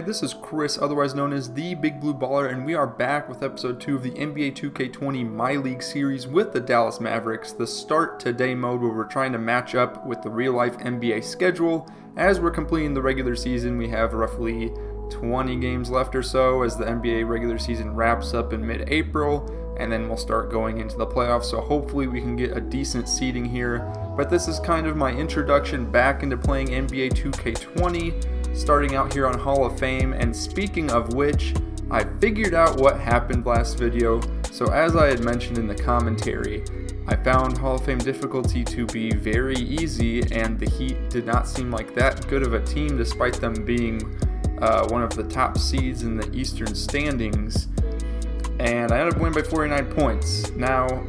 this is Chris, otherwise known as the Big Blue Baller, and we are back with episode 2 of the NBA 2K20 My League series with the Dallas Mavericks, the Start Today mode where we're trying to match up with the real-life NBA schedule. As we're completing the regular season, we have roughly 20 games left or so as the NBA regular season wraps up in mid-April, and then we'll start going into the playoffs, so hopefully we can get a decent seeding here. But this is kind of my introduction back into playing NBA 2K20, starting out here on Hall of Fame, and speaking of which, I figured out what happened last video. So as I had mentioned in the commentary, I found Hall of Fame difficulty to be very easy, and the Heat did not seem like that good of a team despite them being one of the top seeds in the Eastern standings. And I ended up winning by 49 points. Now,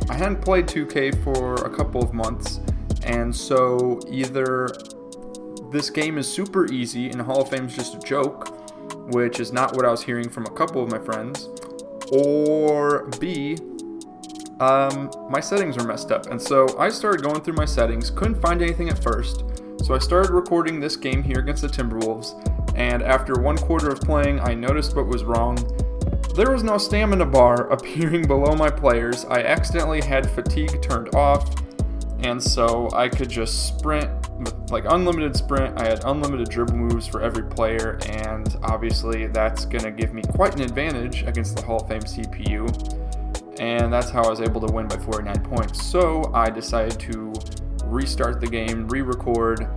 I hadn't played 2K for a couple of months, and so either this game is super easy and Hall of Fame is just a joke, which is not what I was hearing from a couple of my friends, or B, my settings are messed up. And so I started going through my settings, couldn't find anything at first, so I started recording this game here against the Timberwolves, and after 1 quarter of playing, I noticed what was wrong. There was no stamina bar appearing below my players. I accidentally had fatigue turned off, and so I could just sprint with like unlimited sprint. I had unlimited dribble moves for every player, and obviously that's going to give me quite an advantage against the Hall of Fame CPU, and that's how I was able to win by 49 points. So I decided to restart the game, re-record.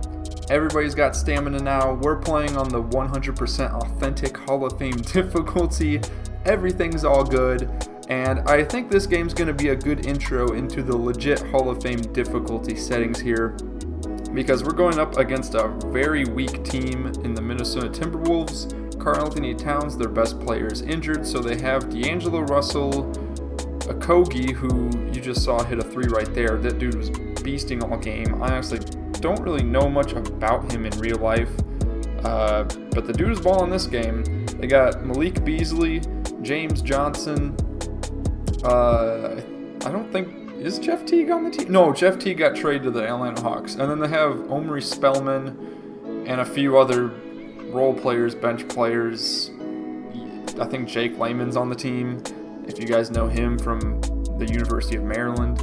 Everybody's got stamina now. We're playing on the 100% authentic Hall of Fame difficulty. Everything's all good, and I think this game's going to be a good intro into the legit Hall of Fame difficulty settings here, because we're going up against a very weak team in the Minnesota Timberwolves. Karl-Anthony Towns, their best player, is injured, so they have D'Angelo Russell, Okogie, who you just saw hit a 3 right there. That dude was beasting all game. I honestly don't really know much about him in real life, but the dude is balling this game. They got Malik Beasley, James Johnson, I don't think, is Jeff Teague on the team? No, Jeff Teague got traded to the Atlanta Hawks. And then they have Omri Spellman and a few other role players, bench players. I think Jake Layman's on the team, if you guys know him from the University of Maryland.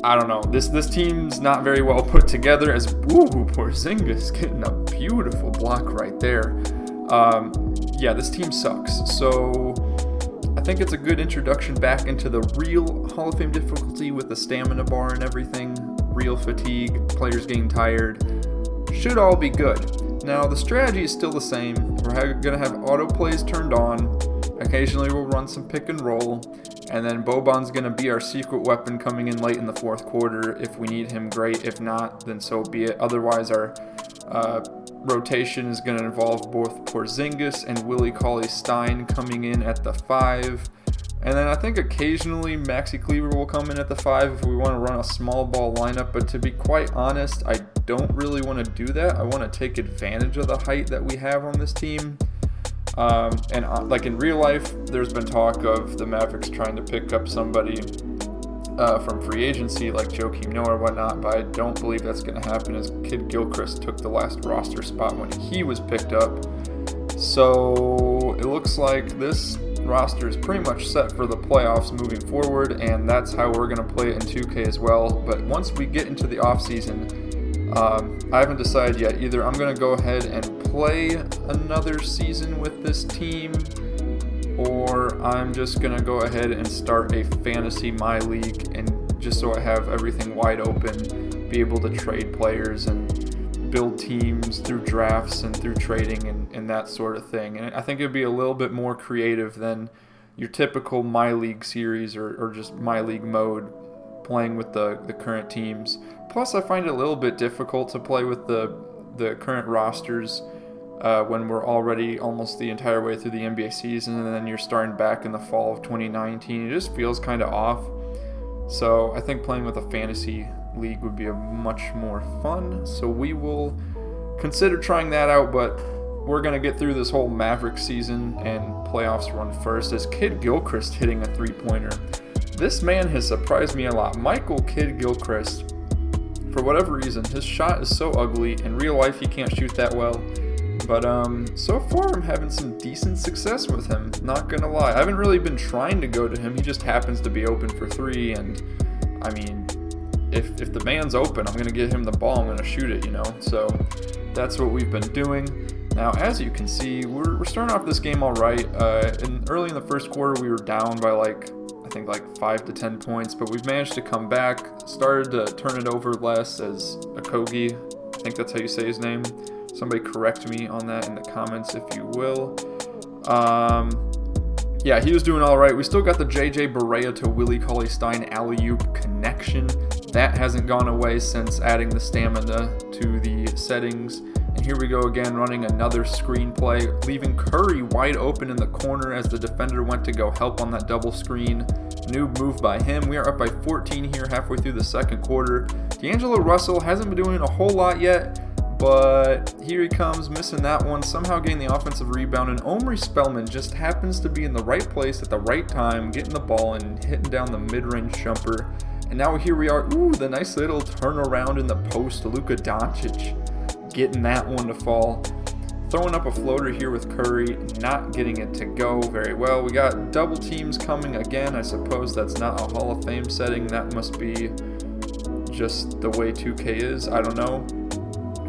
I don't know. This team's not very well put together, as Porzingis getting a beautiful block right there. Yeah, this team sucks. So I think it's a good introduction back into the real Hall of Fame difficulty with the stamina bar and everything, real fatigue, players getting tired. Should all be good. Now, the strategy is still the same. We're going to have auto plays turned on. Occasionally we'll run some pick and roll, and then Boban's going to be our secret weapon coming in late in the fourth quarter. If we need him, great. If not, then so be it. Otherwise, our rotation is going to involve both Porzingis and Willie Cauley-Stein coming in at the 5. And then I think occasionally Maxi Kleber will come in at the 5 if we want to run a small ball lineup. But to be quite honest, I don't really want to do that. I want to take advantage of the height that we have on this team. Like in real life, there's been talk of the Mavericks trying to pick up somebody from free agency like Joakim Noah or whatnot, but I don't believe that's going to happen, as Kid Gilchrist took the last roster spot when he was picked up. So it looks like this roster is pretty much set for the playoffs moving forward, and that's how we're going to play it in 2K as well. But once we get into the offseason, I haven't decided yet. Either I'm going to go ahead and play another season with this team, or I'm just going to go ahead and start a fantasy My League, and just so I have everything wide open, be able to trade players and build teams through drafts and through trading and that sort of thing. And I think it'd be a little bit more creative than your typical My League series or just My League mode, playing with the current teams. Plus, I find it a little bit difficult to play with the current rosters when we're already almost the entire way through the NBA season, and then you're starting back in the fall of 2019. It just feels kind of off. So I think playing with a fantasy league would be a much more fun. So we will consider trying that out, but we're going to get through this whole Mavericks season and playoffs run first, as Kid Gilchrist hitting a 3-pointer. This man has surprised me a lot. Michael Kid Gilchrist, for whatever reason, his shot is so ugly. In real life, he can't shoot that well. But so far I'm having some decent success with him, not gonna lie. I haven't really been trying to go to him. He just happens to be open for 3, and I mean, if the man's open, I'm gonna get him the ball, I'm gonna shoot it, So that's what we've been doing. Now, as you can see, we're starting off this game all right. Early in the first quarter, we were down by I think 5 to 10 points, but we've managed to come back, started to turn it over less as Okogie, I think that's how you say his name. Somebody correct me on that in the comments if you will. Yeah, he was doing all right. We still got the JJ Barea to Willie Cauley-Stein alley-oop connection. That hasn't gone away since adding the stamina to the settings. And here we go again, running another screen play, leaving Curry wide open in the corner as the defender went to go help on that double screen. Noob move by him. We are up by 14 here halfway through the second quarter. D'Angelo Russell hasn't been doing a whole lot yet, but here he comes, missing that one, somehow getting the offensive rebound, and Omri Spellman just happens to be in the right place at the right time, getting the ball and hitting down the mid-range jumper. And now here we are, the nice little turnaround in the post, Luka Doncic getting that one to fall. Throwing up a floater here with Curry, not getting it to go very well. We got double teams coming again. I suppose that's not a Hall of Fame setting. That must be just the way 2K is. I don't know.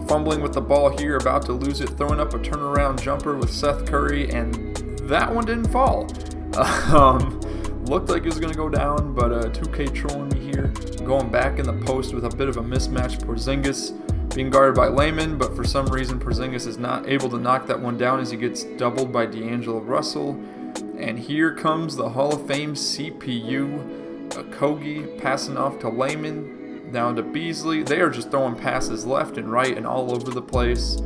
Fumbling with the ball here, about to lose it. Throwing up a turnaround jumper with Seth Curry, and that one didn't fall. Looked like it was going to go down, but 2K trolling me here. Going back in the post with a bit of a mismatch. Porzingis being guarded by Layman, but for some reason Porzingis is not able to knock that one down as he gets doubled by D'Angelo Russell. And here comes the Hall of Fame CPU. Okogie passing off to Layman, down to Beasley. They are just throwing passes left and right and all over the place.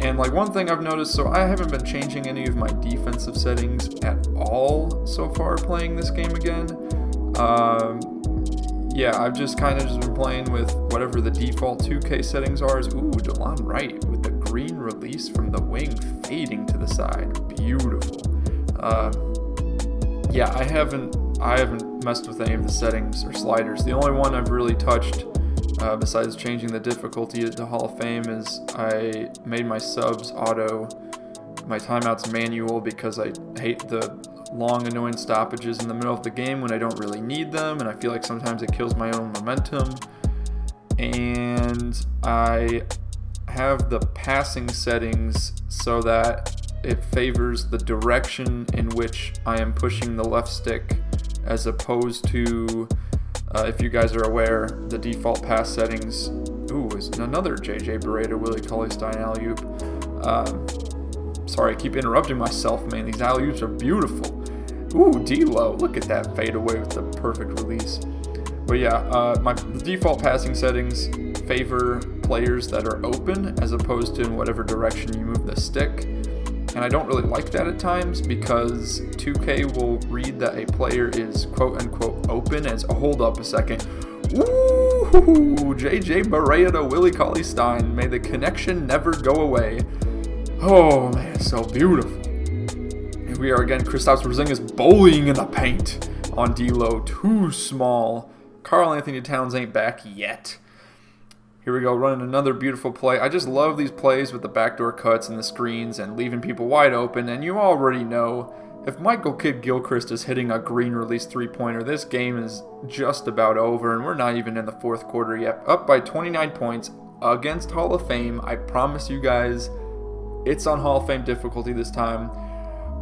And one thing I've noticed, so I haven't been changing any of my defensive settings at all so far playing this game again. Yeah, I've just kind of been playing with whatever the default 2K settings are. DeLon Wright with the green release from the wing fading to the side. Beautiful. Yeah, I haven't messed with any of the settings or sliders. The only one I've really touched, besides changing the difficulty to Hall of Fame, is I made my subs auto, my timeouts manual, because I hate the long annoying stoppages in the middle of the game when I don't really need them, and I feel like sometimes it kills my own momentum. And I have the passing settings so that it favors the direction in which I am pushing the left stick, as opposed to, if you guys are aware, the default pass settings. Is another JJ Barea, Willie Cauley-Stein alley-oop. Sorry, I keep interrupting myself, man. These alley-oops are beautiful. D'Lo, look at that fadeaway with the perfect release. But yeah, the default passing settings favor players that are open as opposed to in whatever direction you move the stick. And I don't really like that at times, because 2K will read that a player is quote-unquote open as, hold up a second. JJ Barea to Willie Cauley-Stein. May the connection never go away. Oh man, so beautiful. Here we are again. Kristaps Porzingis bullying in the paint on D'Lo. Too small. Karl Anthony Towns ain't back yet. Here we go, running another beautiful play. I just love these plays with the backdoor cuts and the screens and leaving people wide open. And you already know, if Michael Kidd-Gilchrist is hitting a green release three-pointer, this game is just about over, and we're not even in the fourth quarter yet. Up by 29 points against Hall of Fame. I promise you guys, it's on Hall of Fame difficulty this time.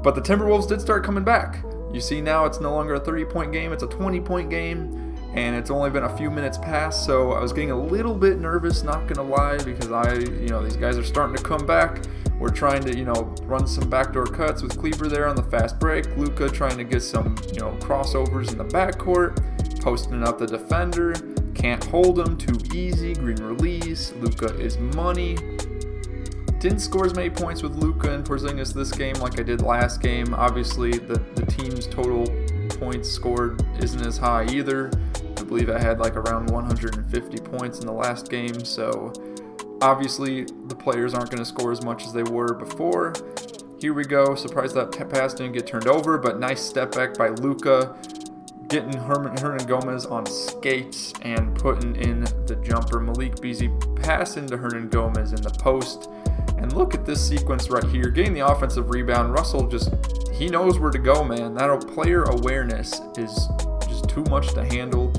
But the Timberwolves did start coming back. You see now it's no longer a 30-point game, it's a 20-point game, and it's only been a few minutes past, so I was getting a little bit nervous, not gonna lie, because these guys are starting to come back. We're trying to, run some backdoor cuts with Kleber there on the fast break. Luka trying to get some, crossovers in the backcourt, posting up the defender. Can't hold him, too easy, green release. Luka is money. Didn't score as many points with Luka and Porzingis this game like I did last game. Obviously, the team's total points scored isn't as high either. I believe I had around 150 points in the last game, so obviously the players aren't going to score as much as they were before. Here we go. Surprised that pass didn't get turned over, but nice step back by Luka, getting Hernan Gomez on skates and putting in the jumper. Malik Beasley passing to Hernan Gomez in the post. And look at this sequence right here, getting the offensive rebound. Russell he knows where to go, man. That player awareness is just too much to handle.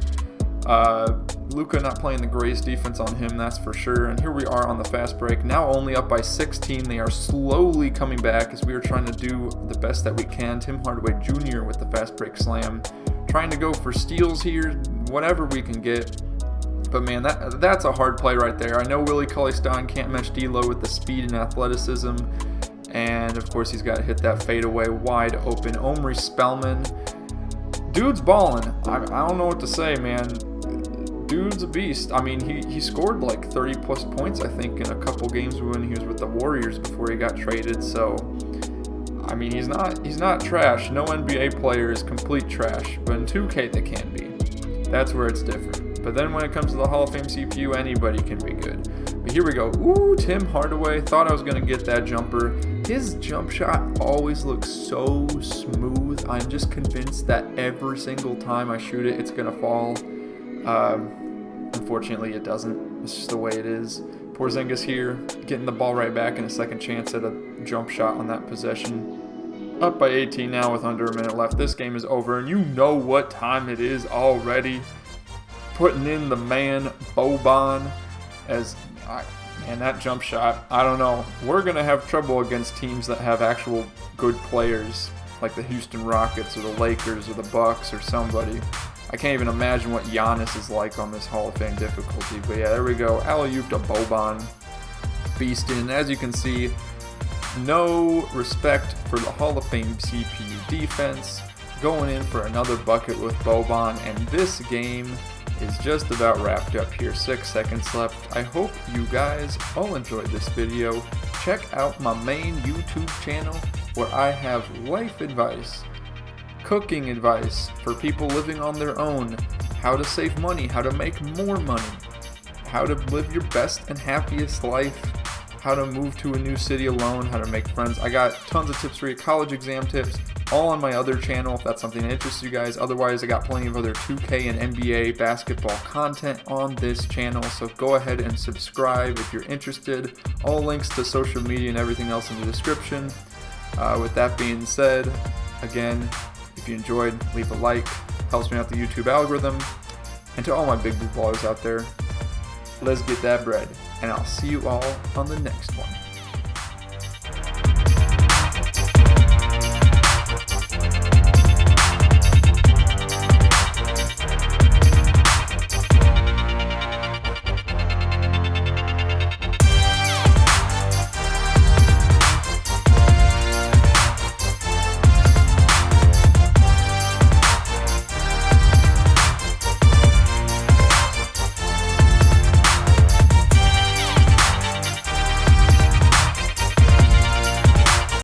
Luka not playing the greatest defense on him, that's for sure. And here we are on the fast break, now only up by 16. They are slowly coming back as we are trying to do the best that we can. Tim Hardaway Jr. with the fast break slam, trying to go for steals here, whatever we can get. But man, that's a hard play right there. I know Willie Cauley-Stein can't match D'Lo with the speed and athleticism, and of course he's got to hit that fadeaway wide open. Omri Spellman, dude's balling. I don't know what to say, man. Dude's a beast. I mean, he scored like 30 plus points, I think, in a couple games when he was with the Warriors before he got traded. So, I mean, he's not trash. No NBA player is complete trash, but in 2K they can be. That's where it's different. But then when it comes to the Hall of Fame CPU, anybody can be good. But here we go. Ooh, Tim Hardaway. Thought I was going to get that jumper. His jump shot always looks so smooth. I'm just convinced that every single time I shoot it, it's going to fall. Unfortunately, it doesn't. It's just the way it is. Porzingis here, getting the ball right back in a second chance at a jump shot on that possession. Up by 18 now with under a minute left. This game is over, and you know what time it is already. Putting in the man Boban man, that jump shot, I don't know. We're going to have trouble against teams that have actual good players, like the Houston Rockets or the Lakers or the Bucks or somebody. I can't even imagine what Giannis is like on this Hall of Fame difficulty. But yeah, there we go. Alley-oop to Boban. Beastin'. As you can see, no respect for the Hall of Fame CPU defense. Going in for another bucket with Boban. And this game is just about wrapped up here. 6 seconds left. I hope you guys all enjoyed this video. Check out my main YouTube channel where I have life advice, cooking advice for people living on their own, how to save money, how to make more money, how to live your best and happiest life, how to move to a new city alone, how to make friends. I got tons of tips for you, college exam tips, all on my other channel if that's something that interests you guys. Otherwise, I got plenty of other 2K and NBA basketball content on this channel, so go ahead and subscribe if you're interested. All links to social media and everything else in the description. With that being said, again, if you enjoyed, leave a like, helps me out the YouTube algorithm. And to all my big blue ballers out there, let's get that bread. And I'll see you all on the next one.